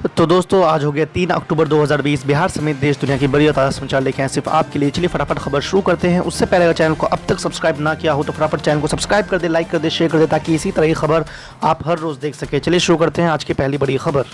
तो दोस्तों आज हो गया 3 अक्टूबर 2020। बिहार समेत देश दुनिया की बड़ी और ताज़ा समाचार लेके आए सिर्फ आपके लिए। चलिए फटाफट खबर शुरू करते हैं। उससे पहले अगर चैनल को अब तक सब्सक्राइब ना किया हो तो फटाफट चैनल को सब्सक्राइब कर दे, लाइक कर दे, शेयर कर दे, ताकि इसी तरह की खबर आप हर रोज़ देख सके। चलिए शुरू करते हैं आज की पहली बड़ी खबर।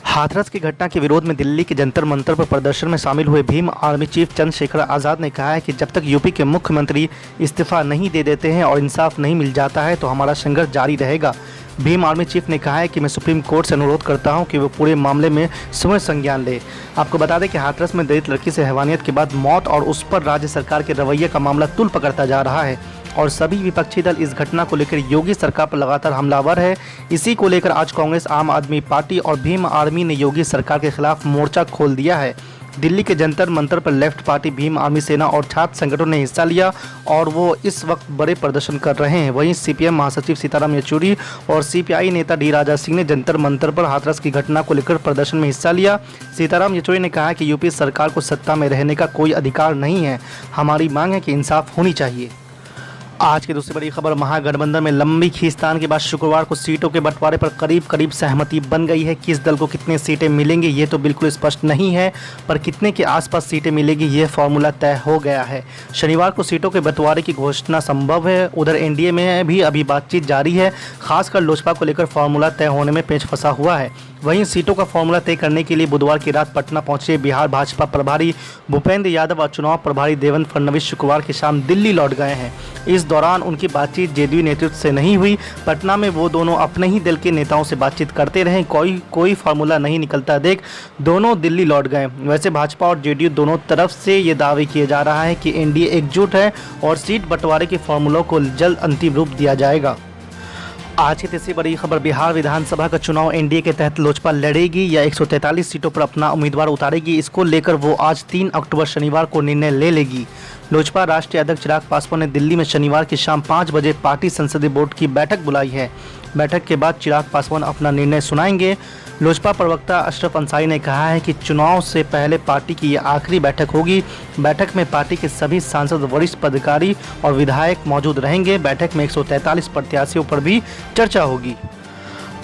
हाथरस की घटना के विरोध में दिल्ली के जंतर मंतर पर प्रदर्शन में शामिल हुए भीम आर्मी चीफ चंद्रशेखर आज़ाद ने कहा है कि जब तक यूपी के मुख्यमंत्री इस्तीफा नहीं दे देते हैं और इंसाफ नहीं मिल जाता है तो हमारा संघर्ष जारी रहेगा। भीम आर्मी चीफ ने कहा है कि मैं सुप्रीम कोर्ट से अनुरोध करता हूं कि वो पूरे मामले में स्वयं संज्ञान ले। आपको बता दें कि हाथरस में दलित लड़की से हैवानियत के बाद मौत और उस पर राज्य सरकार के रवैये का मामला तूल पकड़ता जा रहा है और सभी विपक्षी दल इस घटना को लेकर योगी सरकार पर लगातार हमलावर है। इसी को लेकर आज कांग्रेस, आम आदमी पार्टी और भीम आर्मी ने योगी सरकार के खिलाफ मोर्चा खोल दिया है। दिल्ली के जंतर मंतर पर लेफ्ट पार्टी, भीम आर्मी सेना और छात्र संगठनों ने हिस्सा लिया और वो इस वक्त बड़े प्रदर्शन कर रहे हैं। वहीं सीपीएम महासचिव सीताराम येचुरी और सीपीआई नेता डी राजा सिंह ने जंतर मंतर पर हाथरस की घटना को लेकर प्रदर्शन में हिस्सा लिया। सीताराम येचुरी ने कहा कि यूपी सरकार को सत्ता में रहने का कोई अधिकार नहीं है, हमारी मांग है कि इंसाफ होनी चाहिए। आज की दूसरी बड़ी खबर, महागठबंधन में लंबी खींचतान के बाद शुक्रवार को सीटों के बंटवारे पर करीब सहमति बन गई है। किस दल को कितने सीटें मिलेंगी ये तो बिल्कुल स्पष्ट नहीं है, पर कितने के आसपास सीटें मिलेगी ये फॉर्मूला तय हो गया है। शनिवार को सीटों के बंटवारे की घोषणा संभव है। उधर एनडीए में भी अभी बातचीत जारी है, खासकर लोजपा को लेकर फॉर्मूला तय होने में पेच फंसा हुआ है। वहीं सीटों का फॉर्मूला तय करने के लिए बुधवार की रात पटना पहुंचे बिहार भाजपा प्रभारी भूपेंद्र यादव और चुनाव प्रभारी देवेंद्र फडणवीस शुक्रवार की शाम दिल्ली लौट गए हैं। इस दौरान उनकी बातचीत जेडीयू नेतृत्व से नहीं हुई। पटना में वो दोनों अपने ही दल के नेताओं से बातचीत करते रहे। कोई फार्मूला नहीं निकलता देख दोनों दिल्ली लौट गए। वैसे भाजपा और जेडीयू दोनों तरफ से ये दावे किए जा रहा है कि एनडीए एकजुट है और सीट बंटवारे के फॉर्मूलों को जल्द अंतिम रूप दिया जाएगा। आज की तीसरी बड़ी खबर, बिहार विधानसभा का चुनाव एनडीए के तहत लोजपा लड़ेगी या 143 सीटों पर अपना उम्मीदवार उतारेगी। इसको लेकर वो आज 3 अक्टूबर शनिवार को निर्णय ले लेगी। लोजपा राष्ट्रीय अध्यक्ष चिराग पासवान ने दिल्ली में शनिवार की शाम 5 बजे पार्टी संसदीय बोर्ड की बैठक बुलाई है। बैठक के बाद चिराग पासवान अपना निर्णय सुनाएंगे। लोजपा प्रवक्ता अशरफ अंसारी ने कहा है कि चुनाव से पहले पार्टी की ये आखिरी बैठक होगी। बैठक में पार्टी के सभी सांसद, वरिष्ठ पदाधिकारी और विधायक मौजूद रहेंगे। बैठक में 143 प्रत्याशियों पर भी चर्चा होगी।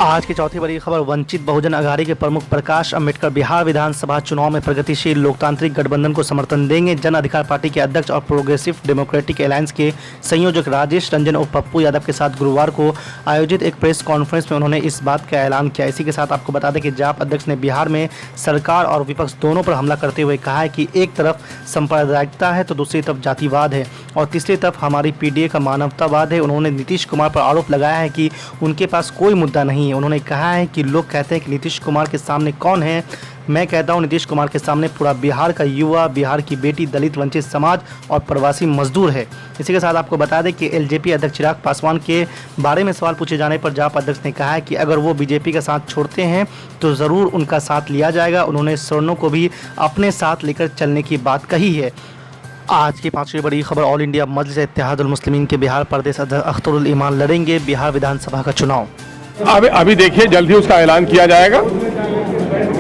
आज की चौथी बड़ी खबर, वंचित बहुजन अघाड़ी के प्रमुख प्रकाश अंबेडकर बिहार विधानसभा चुनाव में प्रगतिशील लोकतांत्रिक गठबंधन को समर्थन देंगे। जन अधिकार पार्टी के अध्यक्ष और प्रोग्रेसिव डेमोक्रेटिक अलायंस के संयोजक राजेश रंजन और पप्पू यादव के साथ गुरुवार को आयोजित एक प्रेस कॉन्फ्रेंस में उन्होंने इस बात का ऐलान किया। इसी के साथ आपको बता दें कि जाप अध्यक्ष ने बिहार में सरकार और विपक्ष दोनों पर हमला करते हुए कहा है कि एक तरफ सांप्रदायिकता है तो दूसरी तरफ जातिवाद है और तीसरी तरफ हमारी पीडीए का मानवतावाद है। उन्होंने नीतीश कुमार पर आरोप लगाया है कि उनके पास कोई मुद्दा नहीं है। उन्होंने कहा है कि लोग कहते हैं कि नीतीश कुमार के सामने कौन है, मैं कहता हूं नीतीश कुमार के सामने पूरा बिहार का युवा, बिहार की बेटी, दलित, वंचित समाज और प्रवासी मजदूर है। इसी के साथ आपको बता दें कि एलजेपी अध्यक्ष चिराग पासवान के बारे में सवाल पूछे जाने पर जाप अध्यक्ष ने कहा है कि अगर वो बीजेपी का साथ छोड़ते हैं तो ज़रूर उनका साथ लिया जाएगा। उन्होंने स्वर्णों को भी अपने साथ लेकर चलने की बात कही है। आज की पांचवी बड़ी खबर, ऑल इंडिया मजलिस इत्तेहादुल मुस्लिमीन के बिहार प्रदेश अध्यक्ष अख्तरुल ईमान लड़ेंगे बिहार विधानसभा का चुनाव। अभी देखिए जल्द ही उसका ऐलान किया जाएगा।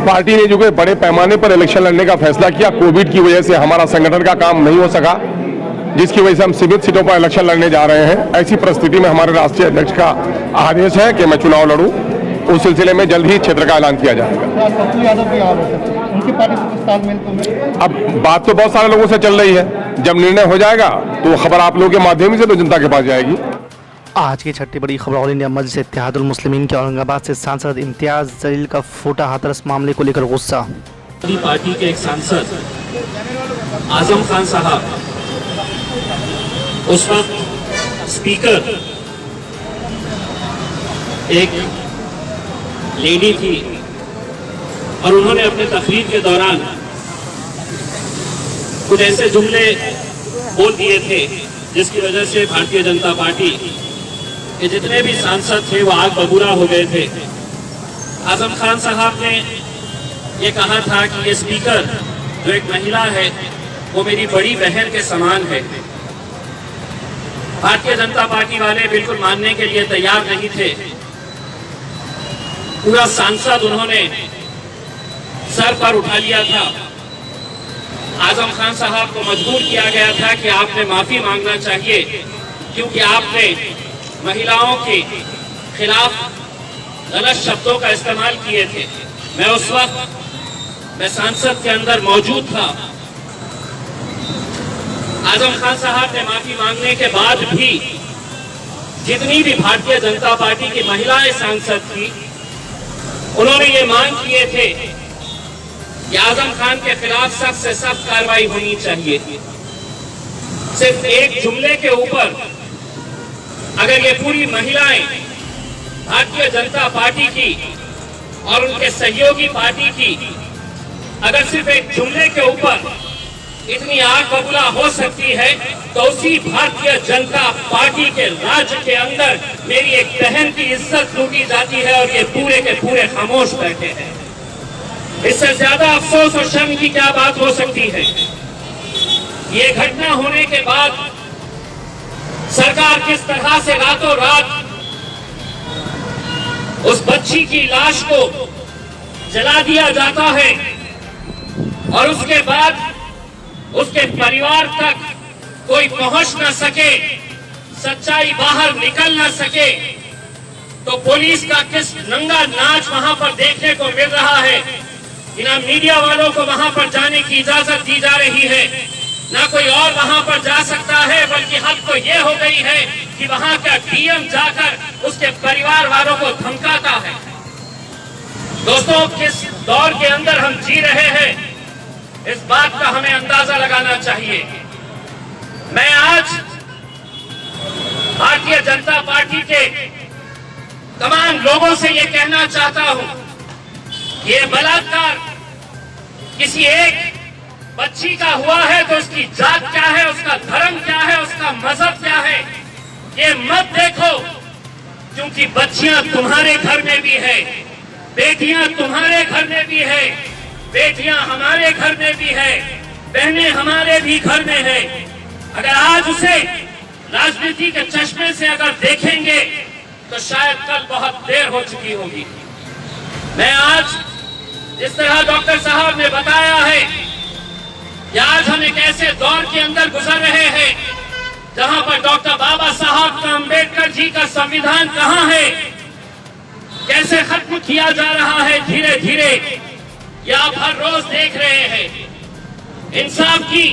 पार्टी ने जो कि बड़े पैमाने पर इलेक्शन लड़ने का फैसला किया, कोविड की वजह से हमारा संगठन का काम नहीं हो सका, जिसकी वजह से हम सीमित सीटों पर इलेक्शन लड़ने जा रहे हैं। ऐसी परिस्थिति में हमारे राष्ट्रीय अध्यक्ष का आदेश है कि मैं चुनाव लड़ूं। उस सिलसिले में जल्द ही क्षेत्र का ऐलान किया जाएगा। अब बात तो बहुत सारे लोगों से चल रही है, जब निर्णय हो जाएगा तो खबर आप लोगों के माध्यम से तो जनता के पास जाएगी। आज की छठी बड़ी खबर, ऑल इंडिया मजलिस इत्तेहादुल मुस्लिमीन के औरंगाबाद से सांसद इम्तियाज जलील का फूटा हाथरस मामले को लेकर गुस्सा। पार्टी के एक सांसद आजम खान साहब, उस वक्त स्पीकर एक लेडी थी और उन्होंने अपने तकरीर के दौरान कुछ ऐसे जुमले बोल दिए थे जिसकी वजह से भारतीय जनता पार्टी के जितने भी सांसद थे वो आग बबूला हो गए थे। आजम खान साहब ने ये कहा था कि ये स्पीकर जो एक महिला है वो मेरी बड़ी बहन के समान है। भारतीय जनता पार्टी वाले बिल्कुल मानने के लिए तैयार नहीं थे। पूरा सांसद उन्होंने सर पर उठा लिया था। आजम खान साहब को मजबूर किया गया था कि आपने माफी मांगना चाहिए, क्योंकि आपने महिलाओं के खिलाफ गलत शब्दों का इस्तेमाल किए थे। मैं उस वक्त मैं संसद के अंदर मौजूद था। आजम खान साहब ने माफी मांगने के बाद भी जितनी भी भारतीय जनता पार्टी की महिलाएं सांसद थी, उन्होंने ये मांग किए थे कि आजम खान के खिलाफ सख्त से सख्त कार्रवाई होनी चाहिए। सिर्फ एक जुमले के ऊपर अगर ये पूरी महिलाएं भारतीय जनता पार्टी की और उनके सहयोगी पार्टी की अगर सिर्फ एक जुमले के ऊपर इतनी आग बबूला हो सकती है, तो उसी भारतीय जनता पार्टी के राज्य के अंदर मेरी एक बहन की इज्जत लूटी जाती है और ये पूरे के पूरे खामोश बैठे हैं। इससे ज्यादा अफसोस और शर्म की क्या बात हो सकती है। ये घटना होने के बाद सरकार किस तरह से रातों रात उस बच्ची की लाश को जला दिया जाता है और उसके बाद उसके परिवार तक कोई पहुंच न सके, सच्चाई बाहर निकल न सके, तो पुलिस का किस नंगा नाच वहां पर देखने को मिल रहा है। ना मीडिया वालों को वहां पर जाने की इजाजत दी जा रही है, ना कोई और वहां पर जा सकता है, बल्कि हद तो ये हो गई है कि वहां का डीएम जाकर उसके परिवार वालों को धमकाता है। दोस्तों, किस दौर के अंदर हम जी रहे हैं, इस बात का हमें अंदाजा लगाना चाहिए। मैं आज भारतीय जनता पार्टी के तमाम लोगों से ये कहना चाहता हूं, ये बलात्कार किसी एक बच्ची का हुआ है तो उसकी जात क्या है, उसका धर्म क्या है, उसका मजहब क्या है, ये मत देखो, क्योंकि बच्चियां तुम्हारे घर में भी है, बेटियां तुम्हारे घर में भी है, बेटियां हमारे घर में भी है, बहनें हमारे भी घर में है। अगर आज उसे राजनीति के चश्मे से अगर देखेंगे तो शायद कल बहुत देर हो चुकी होगी। मैं आज जिस तरह डॉक्टर साहब ने बताया है कि आज हम एक ऐसे दौर के अंदर गुजर रहे हैं जहां पर डॉक्टर बाबा साहब का अंबेडकर जी का संविधान कहां है, कैसे खत्म किया जा रहा है धीरे धीरे, ये आप हर रोज देख रहे हैं। इंसाफ की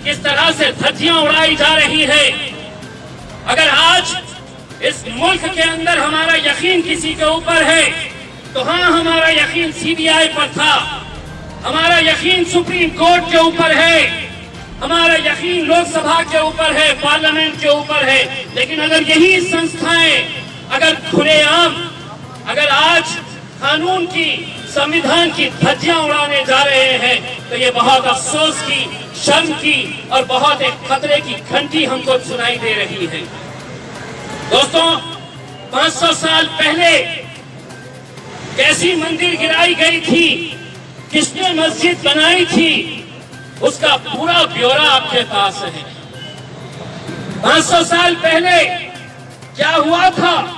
किस तरह से धज्जियां उड़ाई जा रही है। अगर आज इस मुल्क के अंदर हमारा यकीन किसी के ऊपर है तो हाँ, हमारा यकीन सीबीआई पर था, हमारा यकीन सुप्रीम कोर्ट के ऊपर है, हमारा यकीन लोकसभा के ऊपर है, पार्लियामेंट के ऊपर है। लेकिन अगर यही संस्थाएं अगर खुलेआम अगर आज कानून की, संविधान की धज्जियां उड़ाने जा रहे हैं, तो ये बहुत अफसोस की, शर्म की और बहुत एक खतरे की घंटी हमको सुनाई दे रही है। दोस्तों, 500 साल पहले कैसी मंदिर गिराई गई थी, किसने मस्जिद बनाई थी, उसका पूरा ब्यौरा आपके पास है। 500 साल पहले क्या हुआ था,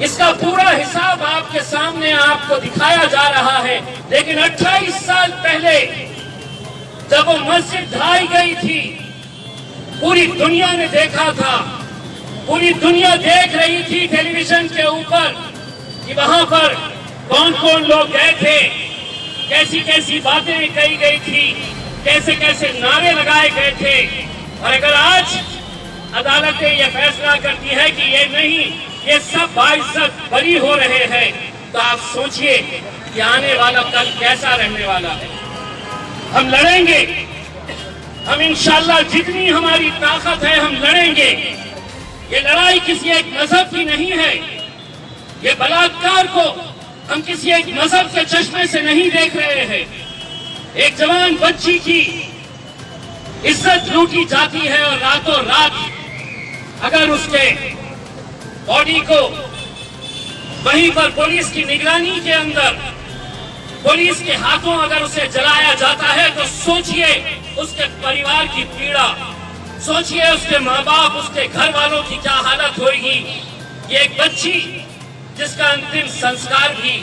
इसका पूरा हिसाब आपके सामने आपको दिखाया जा रहा है। लेकिन 28 साल पहले जब वो मस्जिद ढाई गई थी, पूरी दुनिया ने देखा था, पूरी दुनिया देख रही थी टेलीविजन के ऊपर कि वहां पर कौन कौन लोग गए थे, कैसी कैसी बातें कही गई थी, कैसे कैसे नारे लगाए गए थे। और अगर आज अदालतें ये फैसला करती है कि ये नहीं, ये सब बाइज्जत बरी हो रहे हैं, तो आप सोचिए कि आने वाला कल कैसा रहने वाला है। हम लड़ेंगे, हम इंशाल्लाह जितनी हमारी ताकत है हम लड़ेंगे। ये लड़ाई किसी एक मजहब की नहीं है, ये बलात्कार को हम किसी एक मजहब के चश्मे से नहीं देख रहे हैं। एक जवान बच्ची की इज्जत लूटी जाती है और रातों रात अगर उसके बॉडी को वहीं पर पुलिस की निगरानी के अंदर, पुलिस के हाथों अगर उसे जलाया जाता है, तो सोचिए उसके परिवार की पीड़ा, सोचिए उसके माँ बाप, उसके घर वालों की क्या हालत होगी। ये एक बच्ची जिसका अंतिम संस्कार भी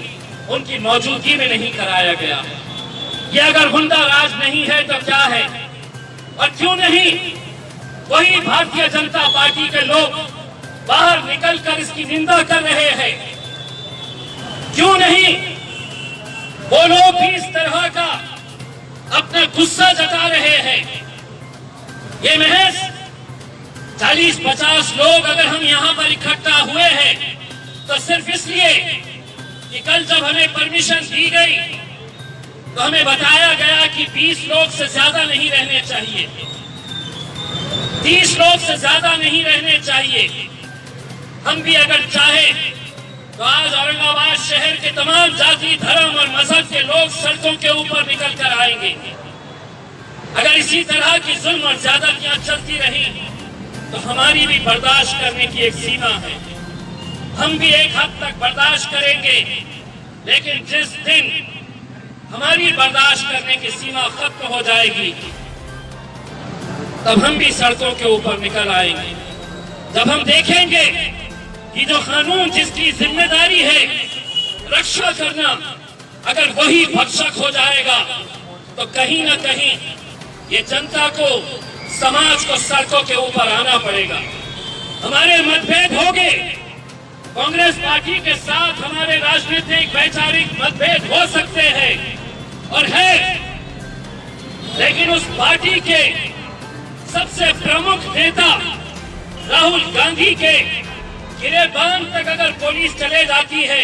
उनकी मौजूदगी में नहीं कराया गया। ये अगर गुंडा राज नहीं है तो क्या है? और क्यों नहीं वही भारतीय जनता पार्टी के लोग बाहर निकलकर इसकी निंदा कर रहे हैं? क्यों नहीं वो लोग भी इस तरह का अपना गुस्सा जता रहे हैं। ये महज 40-50 लोग अगर हम यहाँ पर इकट्ठा हुए हैं तो सिर्फ इसलिए कि कल जब हमें परमिशन दी गई तो हमें बताया गया कि 20 लोग से ज्यादा नहीं रहने चाहिए, 30 लोग से ज्यादा नहीं रहने चाहिए। हम भी अगर चाहे तो आज औरंगाबाद शहर के तमाम जाति, धर्म और मजहब के लोग सड़कों के ऊपर निकल कर आएंगे। अगर इसी तरह की जुल्म और ज्यादतियां चलती रही तो हमारी भी बर्दाश्त करने की एक सीमा है। हम भी एक हद तक बर्दाश्त करेंगे, लेकिन जिस दिन हमारी बर्दाश्त करने की सीमा खत्म हो जाएगी तब हम भी सड़कों के ऊपर निकल आएंगे। जब हम देखेंगे कि जो कानून जिसकी जिम्मेदारी है रक्षा करना, अगर वही भक्षक हो जाएगा तो कहीं ना कहीं ये जनता को, समाज को सड़कों के ऊपर आना पड़ेगा। हमारे मतभेद होंगे, कांग्रेस पार्टी के साथ हमारे राजनीतिक वैचारिक मतभेद हो सकते हैं और है, लेकिन उस पार्टी के सबसे प्रमुख नेता राहुल गांधी के गिरेबान तक अगर पुलिस चले जाती है,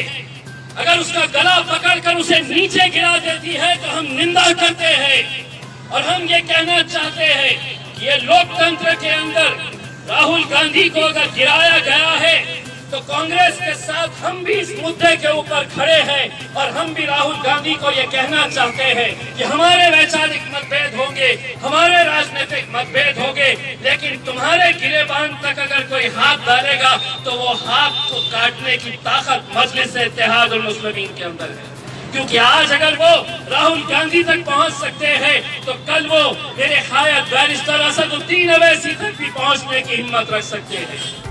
अगर उसका गला पकड़कर उसे नीचे गिरा देती है तो हम निंदा करते हैं और हम ये कहना चाहते हैं कि ये लोकतंत्र के अंदर राहुल गांधी को अगर गिराया गया है तो कांग्रेस के साथ हम भी इस मुद्दे के ऊपर खड़े हैं और हम भी राहुल गांधी को ये कहना चाहते हैं कि हमारे वैचारिक मतभेद होंगे, हमारे राजनीतिक मतभेद होंगे, लेकिन तुम्हारे गिरेबान तक अगर कोई हाथ डालेगा तो वो हाथ को काटने की ताकत मजलिस इत्तेहादुल मुस्लिमीन के अंदर है। क्योंकि आज अगर वो राहुल गांधी तक पहुंच सकते हैं तो कल वो मेरे ख्याल बैरिस्टर असदुद्दीन अवैसी तक भी पहुंचने की हिम्मत रख सकते हैं।